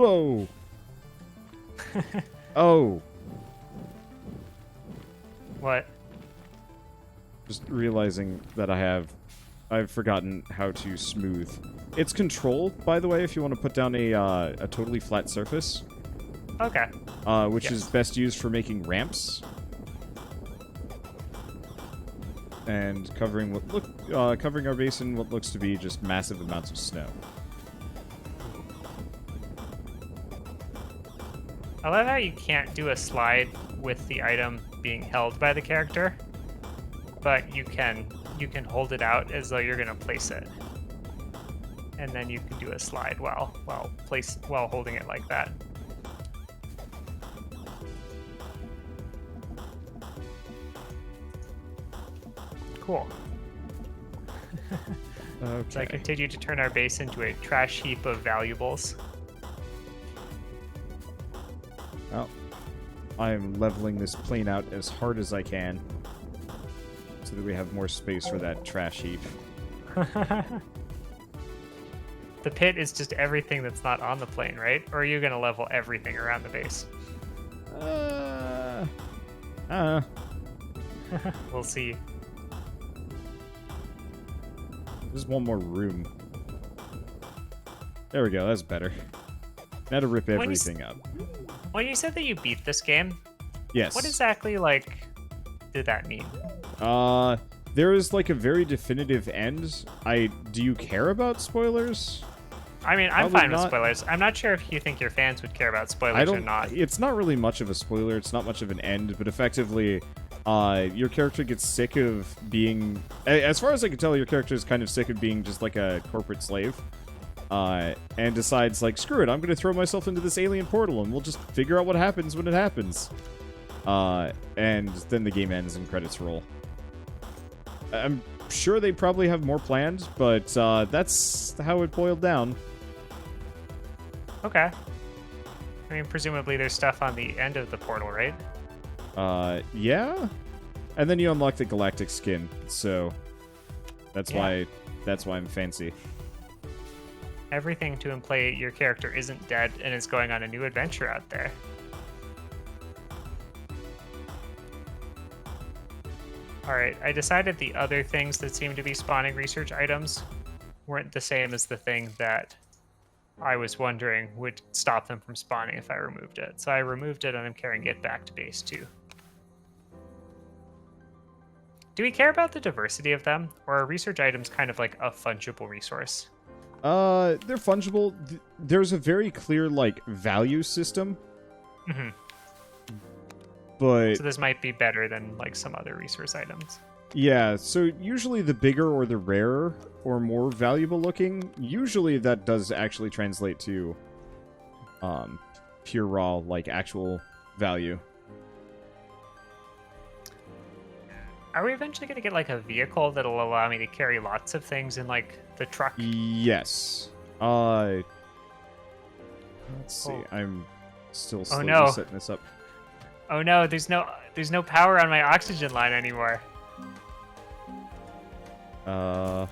Whoa. Oh. What? Just realizing that I've forgotten how to smooth. It's control, by the way, if you want to put down a totally flat surface. Okay. Which is best used for making ramps. And covering covering our base in what looks to be just massive amounts of snow. I love how you can't do a slide with the item being held by the character, but you can hold it out as though you're gonna place it, and then you can do a slide while holding it like that. Cool. Okay. So I continue to turn our base into a trash heap of valuables. Well, I am leveling this plane out as hard as I can so that we have more space for that trash heap. The pit is just everything that's not on the plane, right? Or are you going to level everything around the base? We'll see. There's one more room. There we go, that's better. Now to rip everything up. When you said that you beat this game, Yes. what exactly, did that mean? There is, a very definitive end. Do you care about spoilers? I mean, I'm Probably fine with not. spoilers. I'm not sure if you think your fans would care about spoilers or not. It's not really much of a spoiler, it's not much of an end, but effectively, your character gets sick of being... As far as I can tell, your character is kind of sick of being just like a corporate slave. And decides, screw it, I'm going to throw myself into this alien portal, and we'll just figure out what happens when it happens. And then the game ends and credits roll. I'm sure they probably have more planned, but that's how it boiled down. Okay. I mean, presumably there's stuff on the end of the portal, right? Yeah? And then you unlock the galactic skin, so that's why I'm fancy. Everything to imply your character isn't dead and is going on a new adventure out there. Alright, I decided the other things that seem to be spawning research items weren't the same as the thing that I was wondering would stop them from spawning if I removed it. So I removed it and I'm carrying it back to base 2. Do we care about the diversity of them, or are research items kind of like a fungible resource? They're fungible. There's a very clear, value system. Mm-hmm. But... So this might be better than, some other resource items. Yeah, so usually the bigger or the rarer or more valuable looking, usually that does actually translate to pure raw, actual value. Are we eventually going to get, a vehicle that'll allow me to carry lots of things in, the truck? Yes. Let's see. Oh. I'm still slowly no. setting this up. Oh no, there's no power on my oxygen line anymore. Oh,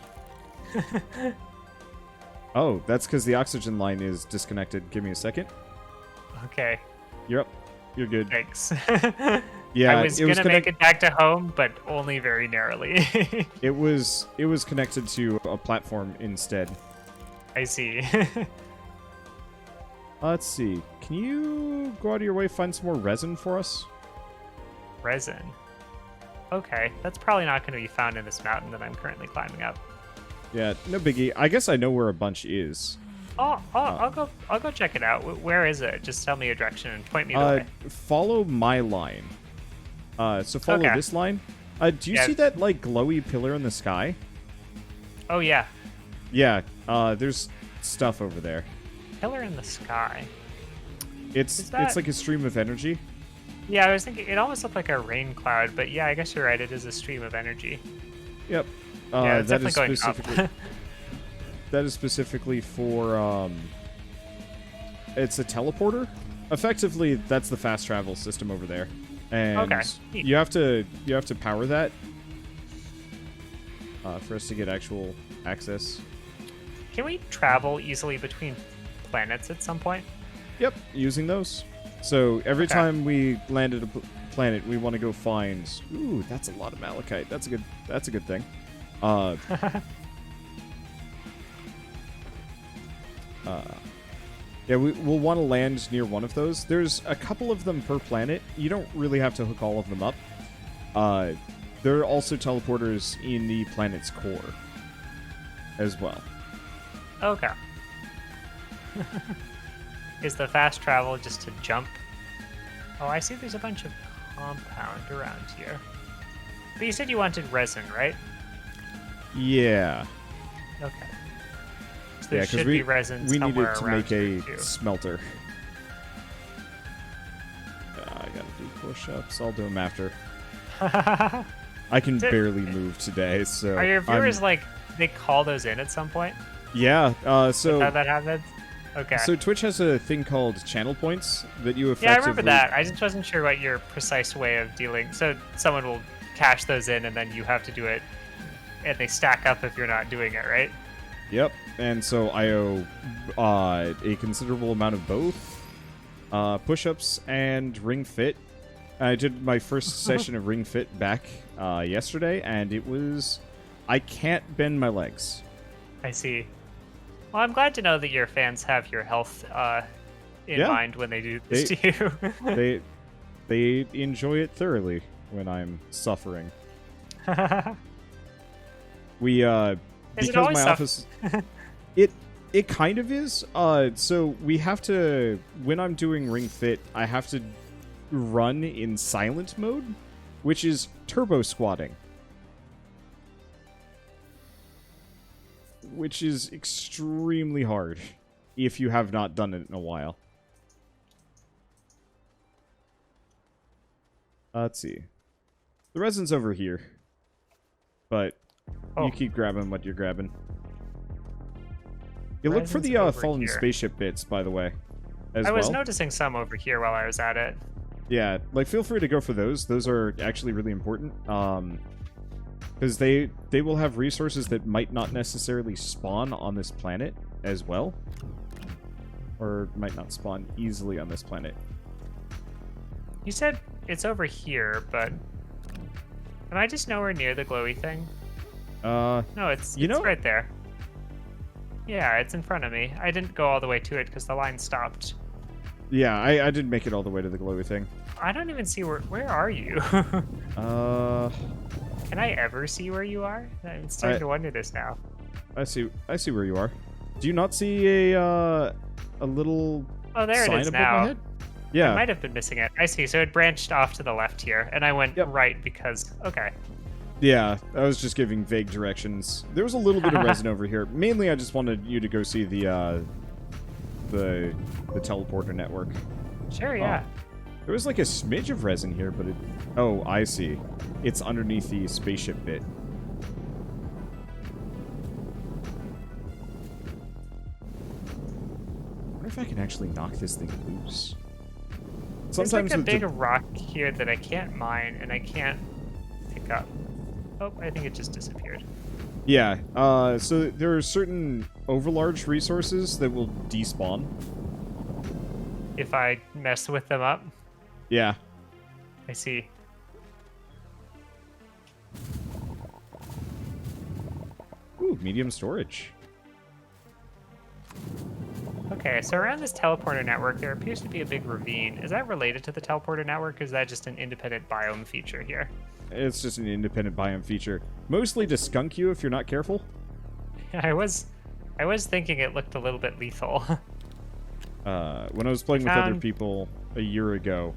that's because the oxygen line is disconnected. Give me a second. Okay. You're up. You're good. Thanks. Yeah, I was gonna make it back to home, but only very narrowly. It was connected to a platform instead. I see. Let's see. Can you go out of your way find some more resin for us? Resin. Okay, that's probably not going to be found in this mountain that I'm currently climbing up. Yeah, no biggie. I guess I know where a bunch is. I'll go check it out. Where is it? Just tell me a direction and point me the way. Follow my line. So follow Okay. this line. Do you see that glowy pillar in the sky? Oh yeah, Yeah. There's stuff over there. pillar in the sky. It's like a stream of energy. Yeah, I was thinking it almost looked like a rain cloud, but yeah, I guess you're right. It is a stream of energy. Yep. Yeah, it's that definitely is going specifically up. that is specifically for it's a teleporter. Effectively, that's the fast travel system over there. And Okay, neat. you have to power that for us to get actual access. Can we travel easily between planets at some point? Yep, using those. So every Okay. time we land at a planet, we want to go find. Ooh, that's a lot of malachite. That's a good thing. Yeah, we'll want to land near one of those. There's a couple of them per planet. You don't really have to hook all of them up. There are also teleporters in the planet's core as well. Okay. Is the fast travel just to jump? Oh, I see there's a bunch of compound around here. But you said you wanted resin, right? Yeah. Okay. So there Yeah, should because be resin we needed somewhere to around make here, a too. smelter. I gotta do push-ups. I'll do them after. I can barely move today, so... Are your viewers, I'm- like, they call those in at some point? Yeah, How so... that happens? Okay. So Twitch has a thing called channel points that you effectively... Yeah, I remember that. I just wasn't sure what your precise way of dealing... So someone will cash those in, and then you have to do it, and they stack up if you're not doing it, right? Yep, and so I owe a considerable amount of both push-ups and ring fit. I did my first session of ring fit back yesterday, and it was... I can't bend my legs. I see. Well, I'm glad to know that your fans have your health in Yeah. mind when they do this to you. They enjoy it thoroughly when I'm suffering. We Is because it always my office it kind of is. So we have to, when I'm doing ring fit, I have to run in silent mode, which is turbo squatting, which is extremely hard if you have not done it in a while. Let's see. The resin's over here, but you keep grabbing what you're grabbing. You look for Resin's the over fallen here. spaceship bits, by the way, as I was well. noticing some over here while I was at it. Yeah, like feel free to go for those. Those are actually really important. Because they will have resources that might not necessarily spawn on this planet as well. Or might not spawn easily on this planet. You said it's over here, but am I just nowhere near the glowy thing? No, it's right there. Yeah, it's in front of me. I didn't go all the way to it because the line stopped. Yeah, I didn't make it all the way to the glowy thing. I don't even see where are you? Can I ever see where you are? I'm starting to wonder this now. I see where you are. Do you not see a little Oh, there sign it is above now. my head? Yeah. I might have been missing it. I see. So it branched off to the left here, and I went right because... Okay. Yeah, I was just giving vague directions. There was a little bit of resin over here. Mainly, I just wanted you to go see the teleporter network. Sure, yeah. There was like a smidge of resin here, but it... Oh, I see. It's underneath the spaceship bit. I wonder if I can actually knock this thing loose. There's like a with big rock here that I can't mine, and I can't pick up. Oh, I think it just disappeared. Yeah, so there are certain overlarge resources that will despawn. If I mess with them up? Yeah. I see. Ooh, medium storage. Okay, so around this teleporter network, there appears to be a big ravine. Is that related to the teleporter network, or is that just an independent biome feature here? It's just an independent biome feature. Mostly to skunk you if you're not careful. I was thinking it looked a little bit lethal. When I was playing with other people a year ago,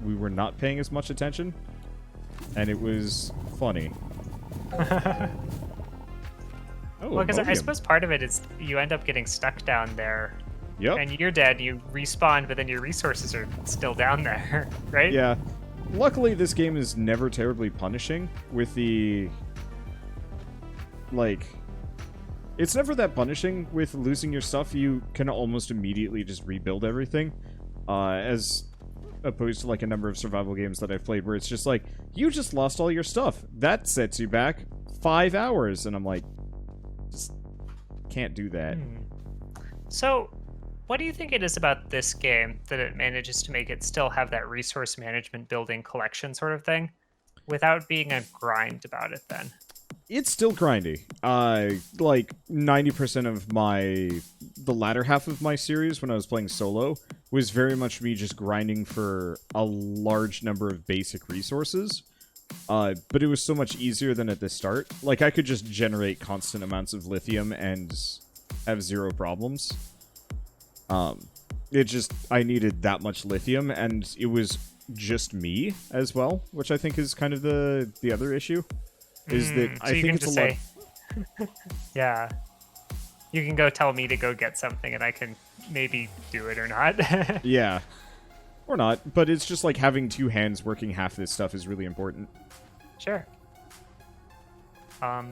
we were not paying as much attention, and it was funny. Oh, Well, because I ammonium. suppose part of it is you end up getting stuck down there. Yep. And you're dead, you respawn, but then your resources are still down there, right? Yeah. Luckily, this game is never terribly punishing with the... Like... It's never that punishing with losing your stuff. You can almost immediately just rebuild everything. As opposed to like a number of survival games that I've played where it's just like, you just lost all your stuff. That sets you back 5 hours. And I'm like, just can't do that. So, What do you think it is about this game that it manages to make it still have that resource management building collection sort of thing without being a grind about it then? It's still grindy. Like 90% of the latter half of my series when I was playing solo was very much me just grinding for a large number of basic resources. But it was so much easier than at the start. Like, I could just generate constant amounts of lithium and have zero problems. I needed that much lithium, and it was just me as well, which I think is kind of the other issue. Is that So I you think can it's just a lot. say, yeah, you can go tell me to go get something and I can maybe do it or not. Yeah. Or not, but it's just like having two hands working half this stuff is really important. Sure. I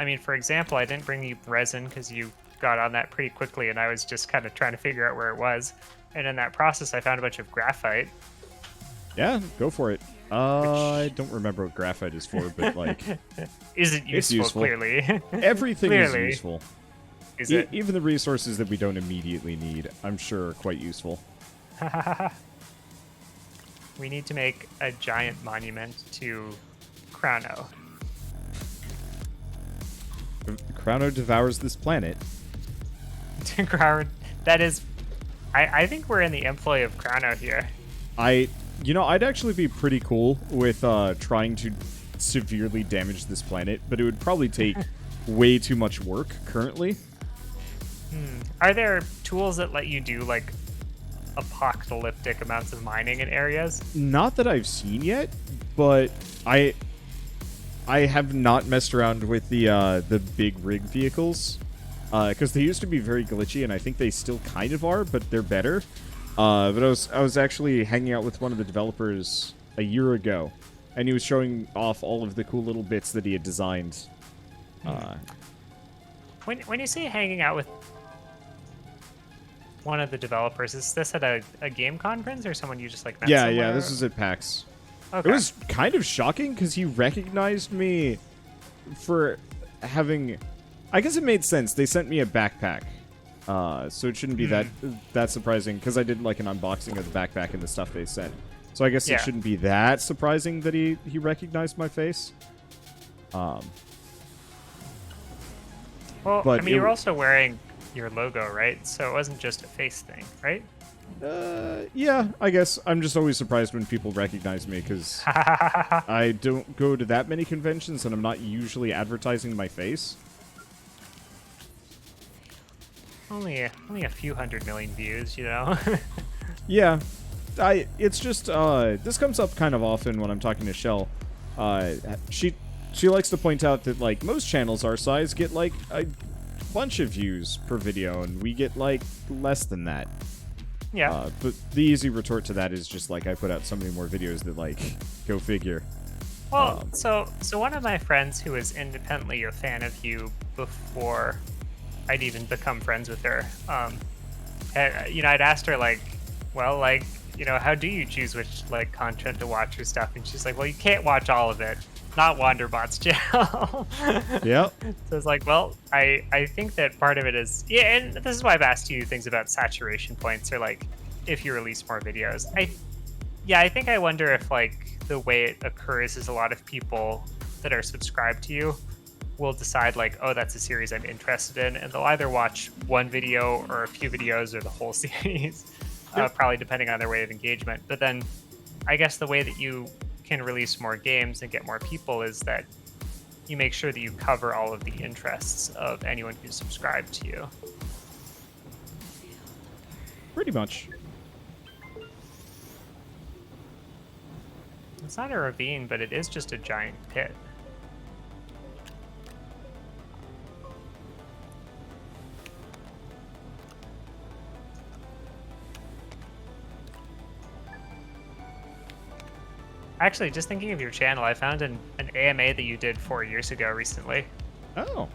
mean, for example, I didn't bring you resin because you got on that pretty quickly, and I was just kind of trying to figure out where it was. And in that process, I found a bunch of graphite. Yeah, go for it. I don't remember what graphite is for, but like... Isn't It's useful, useful. clearly. Everything Clearly. is useful. Is it? Even the resources that we don't immediately need, I'm sure are quite useful. We need to make a giant monument to Chrono. Chrono devours this planet. That is... I think we're in the employ of Chrono here. I'd actually be pretty cool with trying to severely damage this planet, but it would probably take way too much work currently. Are there tools that let you do, like, apocalyptic amounts of mining in areas? Not that I've seen yet, but I have not messed around with the big rig vehicles, because they used to be very glitchy, and I think they still kind of are, but they're better. But I was actually hanging out with one of the developers a year ago, and he was showing off all of the cool little bits that he had designed. When you say hanging out with one of the developers, is this at a game conference or someone you just like met Yeah, somewhere? this is at PAX. Okay. It was kind of shocking because he recognized me for having... I guess it made sense. They sent me a backpack. So it shouldn't be that surprising because I did like an unboxing of the backpack and the stuff they sent. So I guess Yeah. it shouldn't be that surprising that he recognized my face. Well, but I mean, it you're w- also wearing your logo, right? So it wasn't just a face thing, right? Yeah, I guess I'm just always surprised when people recognize me because I don't go to that many conventions and I'm not usually advertising my face. only a few 100 million views, you know? Yeah, it's just this comes up kind of often when I'm talking to Shell. She likes to point out that like most channels our size get like a bunch of views per video, and we get like less than that. Yeah. But the easy retort to that is just like I put out so many more videos that like go figure. Well, so one of my friends who was independently a fan of you before I'd even become friends with her, I'd asked her like, well, like, how do you choose which like content to watch or stuff? And she's like, well, you can't watch all of it. Not Wanderbots channel. Yep. So it's like, well, I think that part of it is, yeah, and this is why I've asked you things about saturation points or like if you release more videos. I think I wonder if like the way it occurs is a lot of people that are subscribed to you will decide like, oh, that's a series I'm interested in, and they'll either watch one video or a few videos or the whole series, probably depending on their way of engagement. But then I guess the way that you can release more games and get more people is that you make sure that you cover all of the interests of anyone who's subscribed to you. Pretty much. It's not a ravine, but it is just a giant pit. Actually, just thinking of your channel, I found an AMA that you did 4 years ago recently. Oh.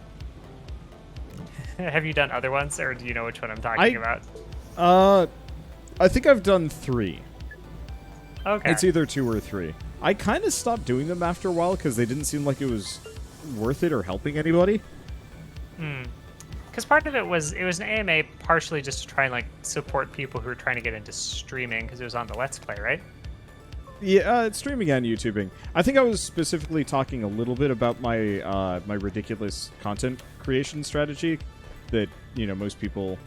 Have you done other ones, or do you know which one I'm talking about? I think I've done 3. Okay. It's either 2 or 3. I kind of stopped doing them after a while because they didn't seem like it was worth it or helping anybody. Because part of it was an AMA partially just to try and like support people who are trying to get into streaming because it was on the Let's Play, right? Yeah, it's streaming and YouTubing. I think I was specifically talking a little bit about my my ridiculous content creation strategy that, you know, most people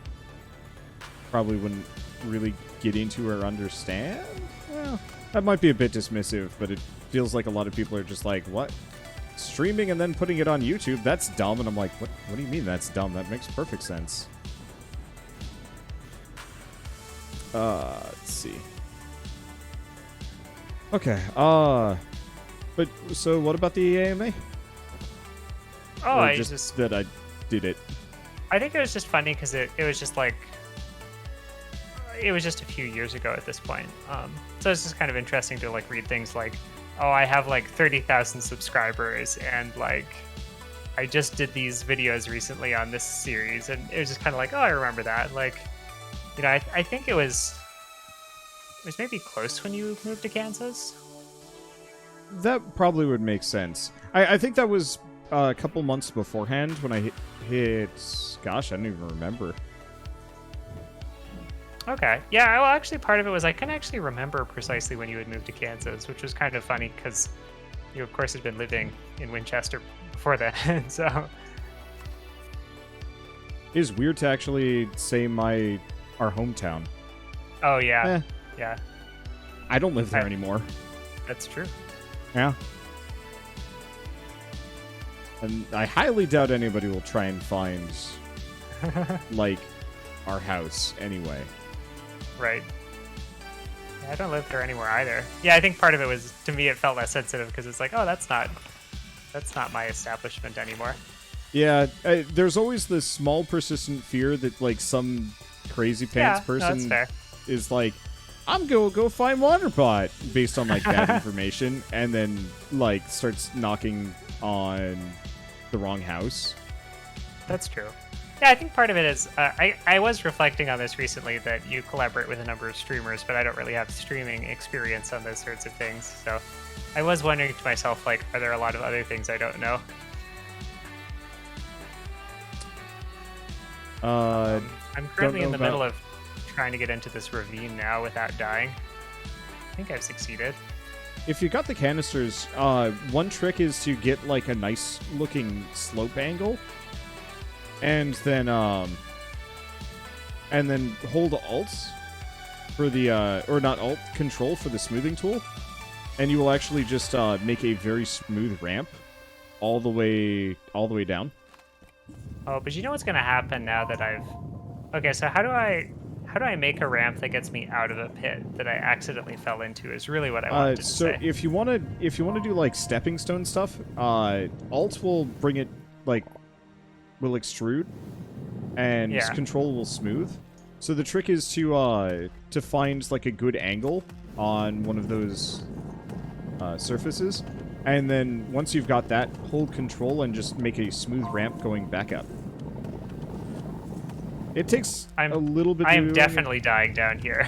probably wouldn't really get into or understand. Well, that might be a bit dismissive, but it feels like a lot of people are just like, what? Streaming and then putting it on YouTube? That's dumb. And I'm like, what do you mean that's dumb? That makes perfect sense. Let's see. Okay, but, so what about the AMA? Oh, Or I just that I did it. I think it was just funny because it was just like, it was just a few years ago at this point. So it's just kind of interesting to like read things like, oh, I have like 30,000 subscribers and like, I just did these videos recently on this series. And it was just kind of like, oh, I remember that. Like, you know, I think it was maybe close when you moved to Kansas. That probably would make sense. I think that was a couple months beforehand when I hit gosh, I don't even remember. Okay. Yeah, well, actually, part of it was I couldn't actually remember precisely when you had moved to Kansas, which was kind of funny because you, of course, had been living in Winchester before that. So It is weird to actually say our hometown. oh yeah, Eh, yeah, I don't live there anymore. that's true. Yeah. And I highly doubt anybody will try and find, like, our house anyway. Right. Yeah, I don't live there anymore either. Yeah, I think part of it was, to me, it felt less sensitive because it's like, oh, that's not my establishment anymore. Yeah, there's always this small persistent fear that, like, some crazy pants person that's fair. is like, I'm gonna go find Wanderbot based on, like, bad information, and then, like, starts knocking on the wrong house. That's true. Yeah, I think part of it is, I was reflecting on this recently that you collaborate with a number of streamers, but I don't really have streaming experience on those sorts of things. So I was wondering to myself, like, are there a lot of other things I don't know? I'm currently in the middle of trying to get into this ravine now without dying. I think I've succeeded. If you got the canisters, one trick is to get, like, a nice looking slope angle. And then hold Alt for the, or not Alt, Control for the smoothing tool. And you will actually just make a very smooth ramp all the way down. Oh, but you know what's gonna happen now that I've... Okay, so how do I make a ramp that gets me out of a pit that I accidentally fell into is really what I wanted to so say. if you wanna do like stepping stone stuff, Alt will bring it, like, will extrude, and Control will smooth. So the trick is to find, like, a good angle on one of those surfaces, and then once you've got that, hold Control and just make a smooth ramp going back up. It takes a little bit. I am definitely dying down here.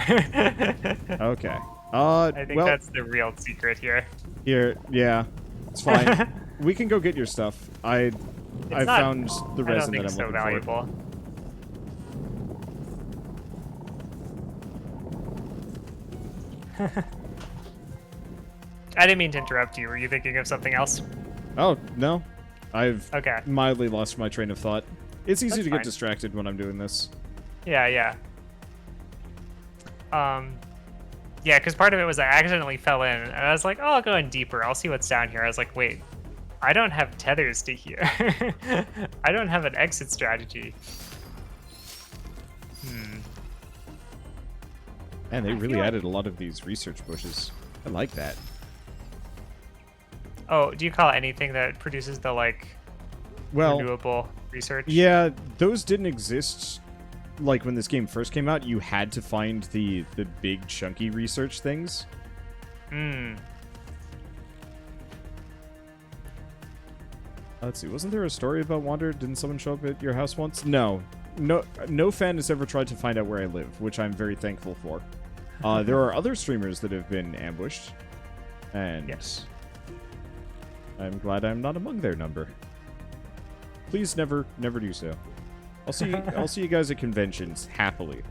Okay. I think that's the real secret here. Here, yeah, it's fine. We can go get your stuff. I found the resin that I'm looking valuable. For. I didn't mean to interrupt you. Were you thinking of something else? Oh, no. I've okay. mildly lost my train of thought. It's easy That's to fine. get distracted when I'm doing this. Yeah. Yeah, because part of it was I accidentally fell in, and I was like, oh, I'll go in deeper. I'll see what's down here. I was like, wait, I don't have tethers to here. I don't have an exit strategy. And they really added a lot of these research bushes. I like that. Oh, do you call anything that produces the, like, renewable research? Yeah, those didn't exist, like, when this game first came out. You had to find the big, chunky research things. Let's see, wasn't there a story about Wander? Didn't someone show up at your house once? No fan has ever tried to find out where I live, which I'm very thankful for. There are other streamers that have been ambushed, and yes, I'm glad I'm not among their number. Please never do so. I'll see you guys at conventions happily.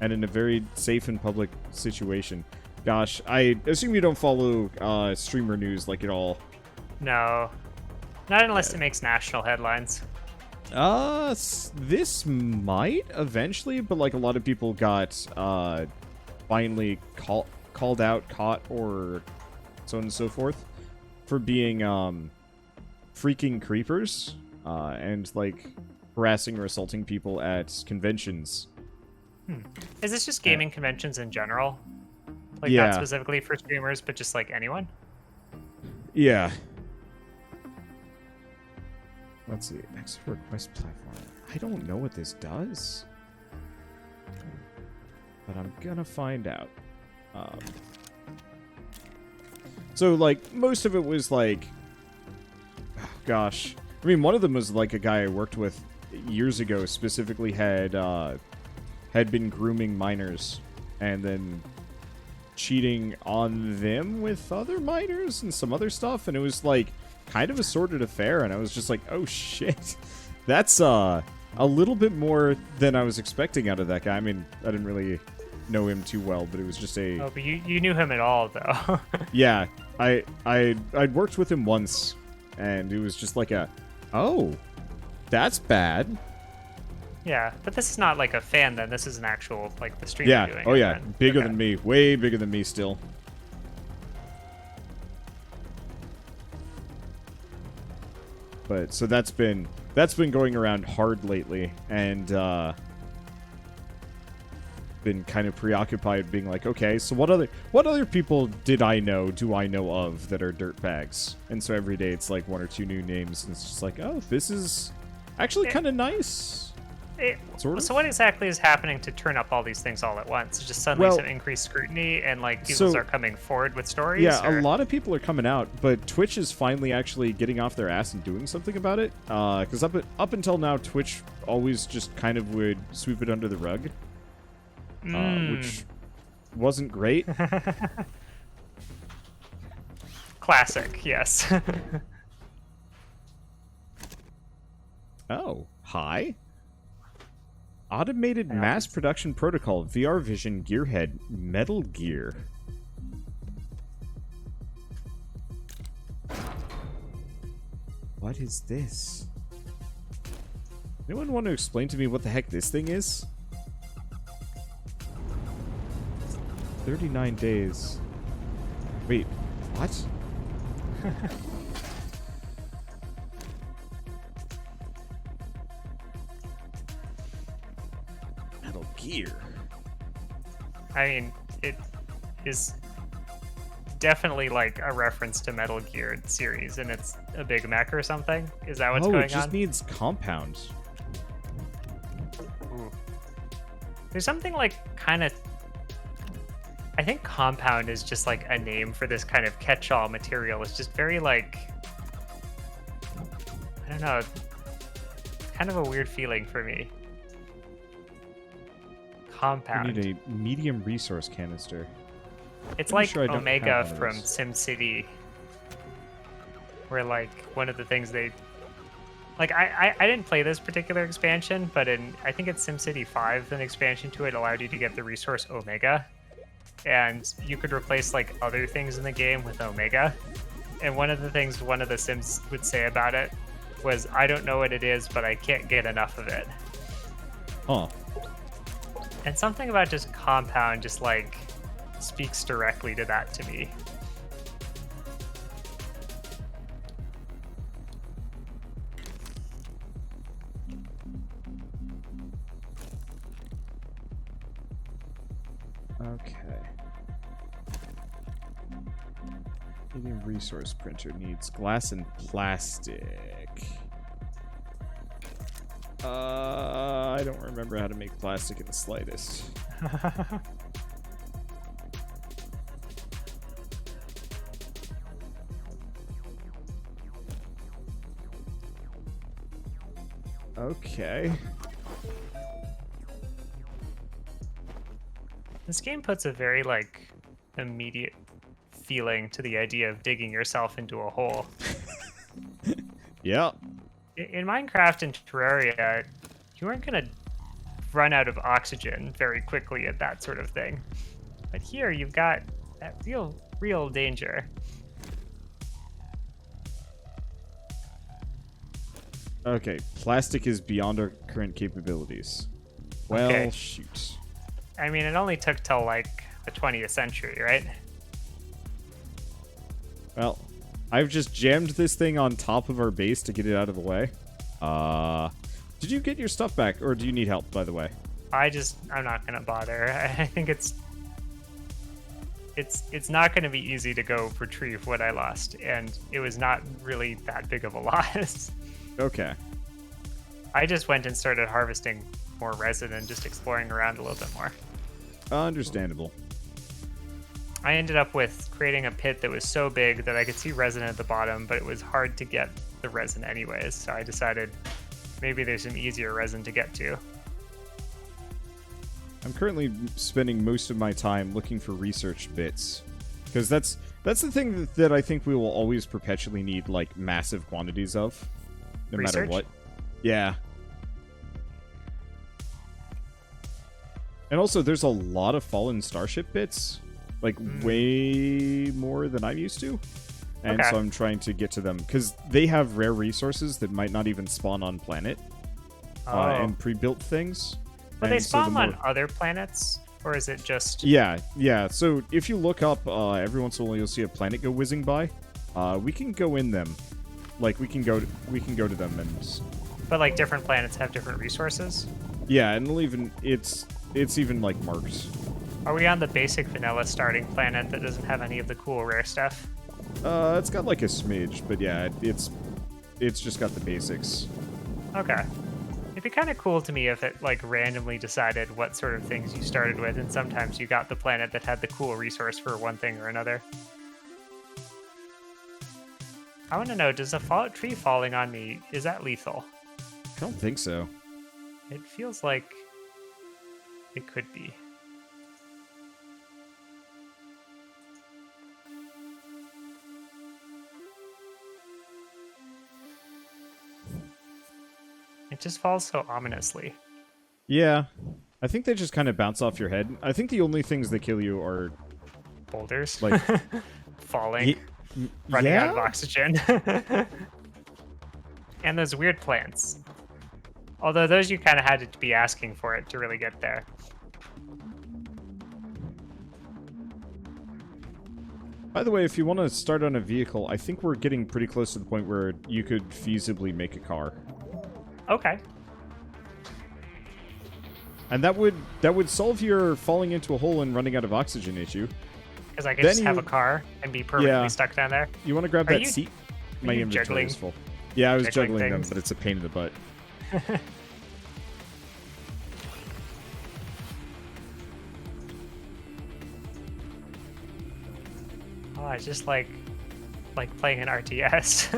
And in a very safe and public situation. Gosh, I assume you don't follow streamer news like at all. No. Not unless it makes national headlines. This might eventually, but like a lot of people got finally called out, caught, or so on and so forth for being freaking creepers and like harassing or assaulting people at conventions. Is this just gaming conventions in general? Like Yeah. not specifically for streamers, but just like anyone? Yeah. Let's see. Exit request platform. I don't know what this does. But I'm gonna find out. So, like, most of it was like... Oh, gosh. I mean, one of them was like a guy I worked with years ago specifically had been grooming minors and then cheating on them with other minors and some other stuff, and it was like kind of a sordid affair, and I was just like, oh shit, that's a little bit more than I was expecting out of that guy. I mean, I didn't really know him too well, but it was just a... Oh, but you knew him at all, though. Yeah, I'd worked with him once, and it was just like a, oh, that's bad. Yeah, but this is not like a fan then. This is an actual, like, the streamer Yeah, doing oh it yeah, then. bigger Okay. than me, way bigger than me still. But so that's been going around hard lately, and been kind of preoccupied being like, okay, so what other people do I know of that are dirtbags? And so every day it's like one or two new names, and it's just like, oh, this is actually kind of nice. Sort of. So what exactly is happening to turn up all these things all at once? Just suddenly Well, some increased scrutiny and like people start coming forward with stories? Yeah, or? a lot of people are coming out, but Twitch is finally actually getting off their ass and doing something about it. Because up until now, Twitch always just kind of would sweep it under the rug, which wasn't great. Classic, yes. Oh, hi. Automated mass production protocol, VR Vision, Gearhead, Metal Gear. What is this? Anyone want to explain to me what the heck this thing is? 39 days. Wait, what? Metal Gear. I mean, it is definitely like a reference to Metal Gear series, and it's a Big Mech or something. Is that what's Oh, going it just on? needs compound. Ooh. There's something like kind of... I think compound is just like a name for this kind of catch-all material. It's just very like... I don't know. Kind of a weird feeling for me. Compound. We need a medium resource canister. It's I'm like sure I don't Omega have one of from those. SimCity, where like one of the things they like I didn't play this particular expansion, but I think it's SimCity 5, an expansion to it allowed you to get the resource Omega, and you could replace like other things in the game with Omega. And one of the things one of the Sims would say about it was, "I don't know what it is, but I can't get enough of it." Huh. And something about just compound just like speaks directly to that to me. Okay. Medium resource printer needs glass and plastic. I don't remember how to make plastic in the slightest. Okay. This game puts a very like immediate feeling to the idea of digging yourself into a hole. Yeah. In Minecraft and Terraria, you weren't gonna run out of oxygen very quickly at that sort of thing. But here you've got that real danger. Okay, plastic is beyond our current capabilities. Well, Okay. shoot. I mean, it only took till like the 20th century, right? Well, I've just jammed this thing on top of our base to get it out of the way. Did you get your stuff back, or do you need help, by the way? I'm not gonna bother. I think it's not gonna be easy to go retrieve what I lost, and it was not really that big of a loss. Okay. I just went and started harvesting more resin and just exploring around a little bit more. Understandable. I ended up with creating a pit that was so big that I could see resin at the bottom, but it was hard to get the resin anyways, so I decided maybe there's some easier resin to get to. I'm currently spending most of my time looking for research bits. Because that's the thing that I think we will always perpetually need, like, massive quantities of. No matter Research? what. Yeah. And also, there's a lot of fallen starship bits. Like, way more than I'm used to. And Okay. so I'm trying to get to them. Because they have rare resources that might not even spawn on planet. And pre-built things. But they And so the spawn on more- other planets, or is it just? Yeah. So if you look up, every once in a while you'll see a planet go whizzing by. We can go in them. Like, we can go to them and... But like different planets have different resources. Yeah, and it'll even... It's even, like, marked. Are we on the basic vanilla starting planet that doesn't have any of the cool rare stuff? It's got, like, a smidge, but yeah, it's just got the basics. Okay. It'd be kind of cool to me if it like randomly decided what sort of things you started with, and sometimes you got the planet that had the cool resource for one thing or another. I want to know, does a tree falling on me, is that lethal? I don't think so. It feels like it could be. It just falls so ominously. Yeah. I think they just kind of bounce off your head. I think the only things that kill you are... Boulders. Like- Falling. Running out of yeah? oxygen. And those weird plants. Although those you kind of had to be asking for it to really get there. By the way, if you want to start on a vehicle, I think we're getting pretty close to the point where you could feasibly make a car. Okay. And that would solve your falling into a hole and running out of oxygen issue. Because I could Then just have you- a car and be permanently Yeah. stuck down there. You want to grab Are that you- seat? are My you inventory juggling- is full. Yeah, I was juggling juggling them, things? but it's a pain in the butt. Oh, I just like playing an RTS.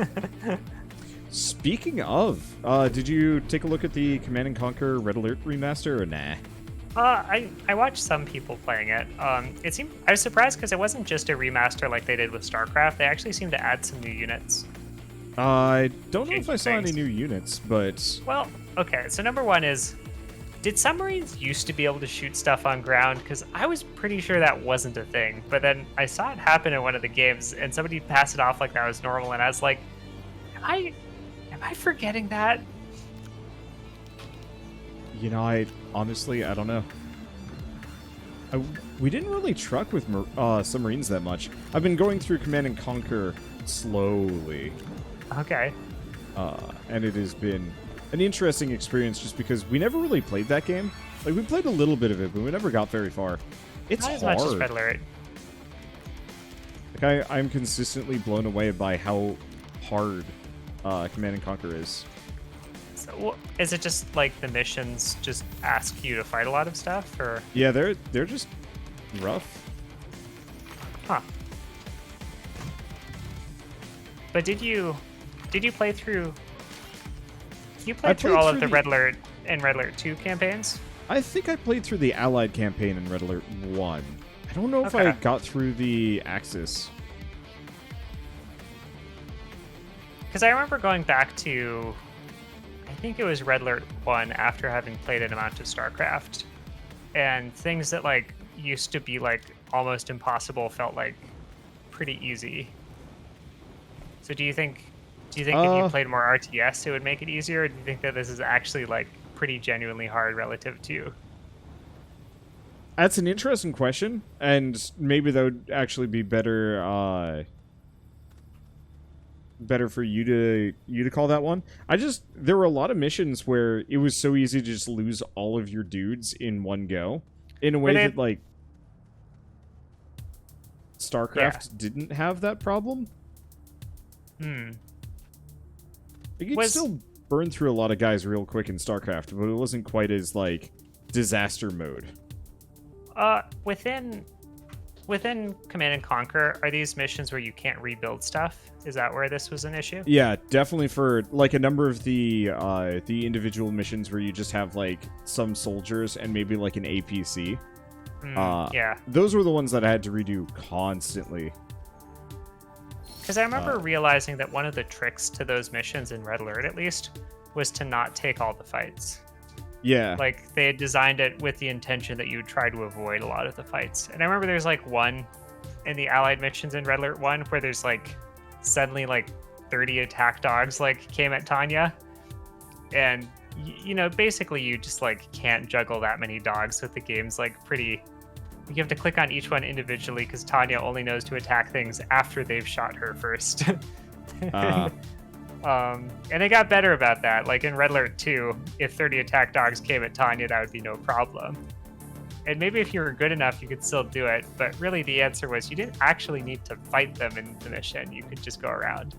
Speaking of, did you take a look at the Command & Conquer Red Alert remaster or nah? I watched some people playing it. It seemed I was surprised because it wasn't just a remaster like they did with StarCraft. They actually seemed to add some new units. I don't know if I saw any Things. new units, but Well, okay. So number one is, did submarines used to be able to shoot stuff on ground? Because I was pretty sure that wasn't a thing. But then I saw it happen in one of the games, and somebody passed it off like that was normal, and I was like, am I forgetting that? you know, I honestly I don't know. We didn't really truck with submarines that much. I've been going through Command & Conquer slowly. Okay. And it has been an interesting experience just because we never really played that game. Like, we played a little bit of it, but we never got very far. It's Not as hard. much as Red Alert. Like, I'm consistently blown away by how hard Command & Conquer is. So, is it just like the missions just ask you to fight a lot of stuff, or Yeah, they're just rough. huh? But did you play through? You I played through played all through of the the- Red Alert and Red Alert 2 campaigns? I think I played through the Allied campaign in Red Alert 1. I don't know if I Okay. got through the Axis. Because I remember going back to think it was Red Alert 1 after having played an amount of StarCraft. And things that like used to be like almost impossible felt like pretty easy. So do you think if you played more RTS it would make it easier, or do you think that this is actually like pretty genuinely hard relative to? That's an interesting question, and maybe that would actually be better better for you to call that one. There were a lot of missions where it was so easy to just lose all of your dudes in one go, in a way that like StarCraft didn't have that problem. You could still burn through a lot of guys real quick in StarCraft, but it wasn't quite as like disaster mode. Within Command and Conquer, are these missions where you can't rebuild stuff? Is that where this was an issue? Yeah, definitely for like a number of the individual missions where you just have like some soldiers and maybe like an APC. Yeah. Those were the ones that I had to redo constantly. Because I remember realizing that one of the tricks to those missions in Red Alert, at least, was to not take all the fights. Yeah. Like, they had designed it with the intention that you would try to avoid a lot of the fights. And I remember there's, like, one in the Allied missions in Red Alert 1 where there's, like, suddenly, like, 30 attack dogs, like, came at Tanya. And, you know, basically you just, like, can't juggle that many dogs, so the game's, like, pretty... You have to click on each one individually because Tanya only knows to attack things after they've shot her first. And they got better about that. Like in Red Alert 2, if 30 attack dogs came at Tanya, that would be no problem. And maybe if you were good enough, you could still do it. But really the answer was you didn't actually need to fight them in the mission. You could just go around.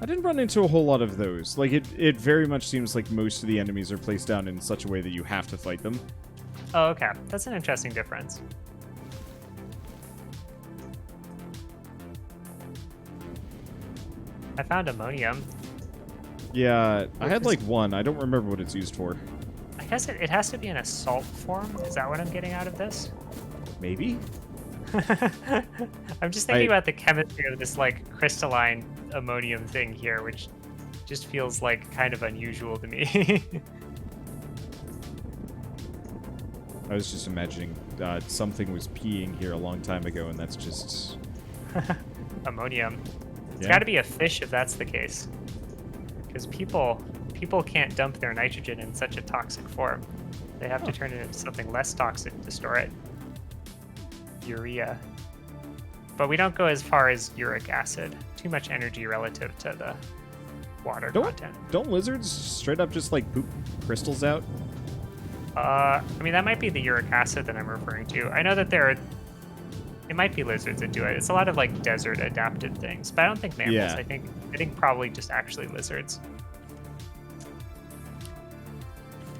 I didn't run into a whole lot of those. Like, it very much seems like most of the enemies are placed down in such a way that you have to fight them. Oh, okay. That's an interesting difference. I found ammonium. Yeah, I had like one. I don't remember what it's used for. I guess it has to be in a salt form. Is that what I'm getting out of this? Maybe? I'm just thinking about the chemistry of this like crystalline ammonium thing here, which just feels like kind of unusual to me. I was just imagining something was peeing here a long time ago, and that's just... Ammonium. It's got to be a fish if that's the case. Because people can't dump their nitrogen in such a toxic form. They have to turn it into something less toxic to store it. Urea. But we don't go as far as uric acid. Too much energy relative to the water content. Don't lizards straight up just like poop crystals out? I mean, that might be the uric acid that I'm referring to. I know that it might be lizards that do it. It's a lot of like desert adapted things, but I don't think mammals. Yeah. I think probably just actually lizards.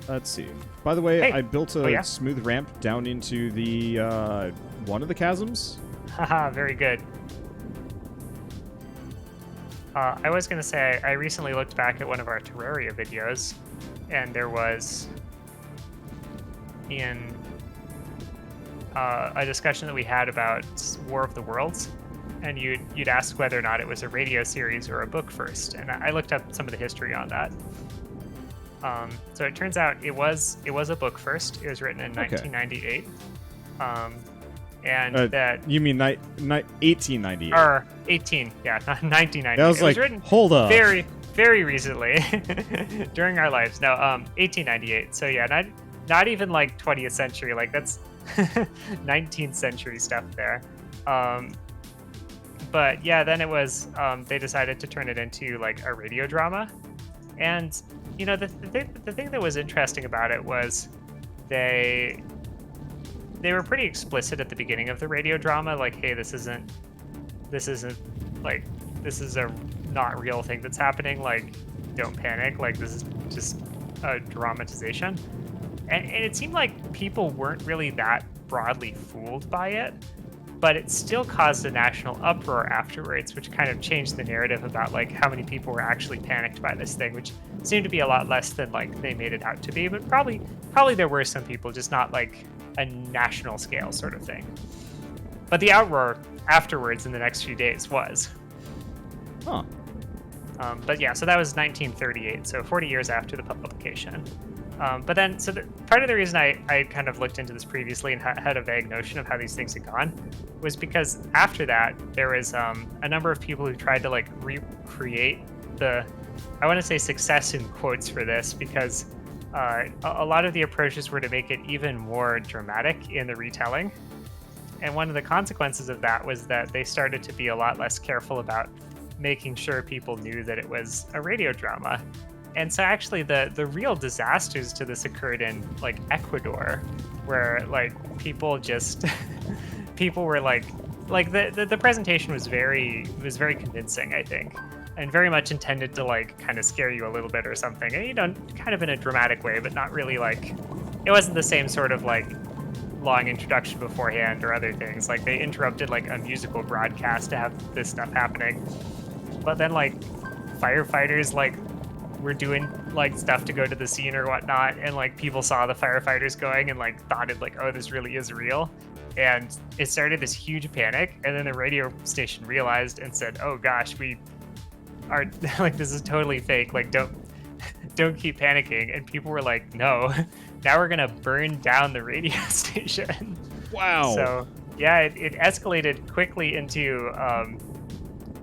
Let's see. By the way, Hey. I built a smooth ramp down into the one of the chasms. Haha, very good. I was gonna say I recently looked back at one of our Terraria videos, and there was in a discussion that we had about War of the Worlds, and you'd ask whether or not it was a radio series or a book first, and I looked up some of the history on that. So it turns out it was a book first. It was written in 1998, and that you mean 1898 or 18, yeah, not 1998. That was it like, was written hold up, very recently during our lives. No, 1898. So yeah, not even like 20th century. Like that's 19th century stuff there. But yeah, then it was they decided to turn it into like a radio drama. And you know, the thing that was interesting about it was they were pretty explicit at the beginning of the radio drama, like, hey, this isn't like, this is a not real thing that's happening, like, don't panic, like, this is just a dramatization. And it seemed like people weren't really that broadly fooled by it, but it still caused a national uproar afterwards, which kind of changed the narrative about like how many people were actually panicked by this thing, which seemed to be a lot less than like they made it out to be. But probably there were some people, just not like a national scale sort of thing. But the outroar afterwards in the next few days was. Huh. But yeah, so that was 1938, so 40 years after the publication. But then, so part of the reason I kind of looked into this previously and had a vague notion of how these things had gone was because after that, there was a number of people who tried to like recreate I want to say success in quotes for this, because a lot of the approaches were to make it even more dramatic in the retelling. And one of the consequences of that was that they started to be a lot less careful about making sure people knew that it was a radio drama. And so actually the real disasters to this occurred in like Ecuador, where like people just people were like the presentation was very convincing, I think, and very much intended to like kind of scare you a little bit or something. And, you know, kind of in a dramatic way, but not really like, it wasn't the same sort of like long introduction beforehand or other things. Like they interrupted like a musical broadcast to have this stuff happening. But then like firefighters like were doing like stuff to go to the scene or whatnot, and like people saw the firefighters going and like thought it like, oh, this really is real. And it started this huge panic, and then the radio station realized and said, oh gosh, we are like, this is totally fake, like don't keep panicking. And people were like, no, now we're gonna burn down the radio station. Wow. So yeah, it escalated quickly into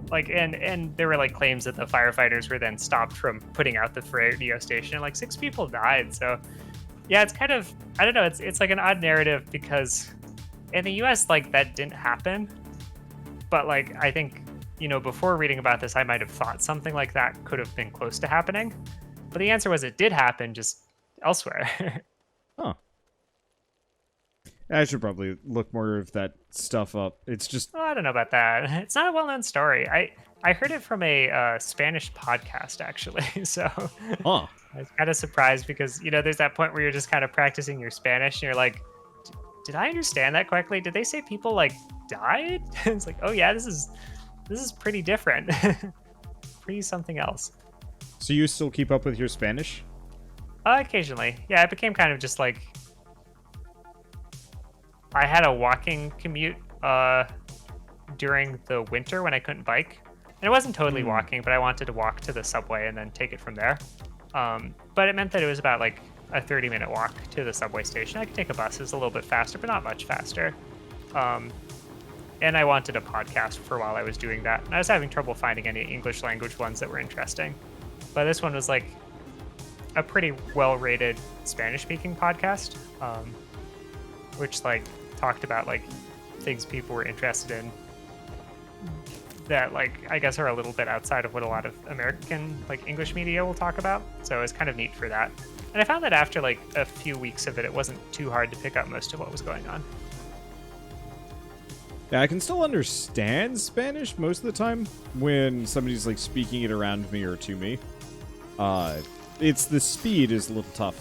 like, and there were like claims that the firefighters were then stopped from putting out the radio station. Like 6 people died. So yeah, it's kind of, I don't know, it's like an odd narrative, because in the US like that didn't happen. But like, I think, you know, before reading about this, I might have thought something like that could have been close to happening. But the answer was it did happen, just elsewhere. Huh. I should probably look more of that stuff up. It's just... Well, I don't know about that. It's not a well-known story. I heard it from a Spanish podcast, actually. So Huh. I was kind of surprised because, you know, there's that point where you're just kind of practicing your Spanish and you're like, did I understand that correctly? Did they say people like died? It's like, oh yeah, this is pretty different. Pretty something else. So you still keep up with your Spanish? Occasionally. Yeah, it became kind of just like, I had a walking commute during the winter when I couldn't bike. And it wasn't totally walking, but I wanted to walk to the subway and then take it from there. But it meant that it was about like a 30-minute walk to the subway station. I could take a bus. It was a little bit faster, but not much faster. And I wanted a podcast for while I was doing that. And I was having trouble finding any English language ones that were interesting. But this one was like a pretty well-rated Spanish-speaking podcast, which like talked about like things people were interested in that like I guess are a little bit outside of what a lot of American like English media will talk about. So it was kind of neat for that. And I found that after like a few weeks of it, it wasn't too hard to pick up most of what was going on. Yeah, I can still understand Spanish most of the time when somebody's like speaking it around me or to me. It's the speed is a little tough.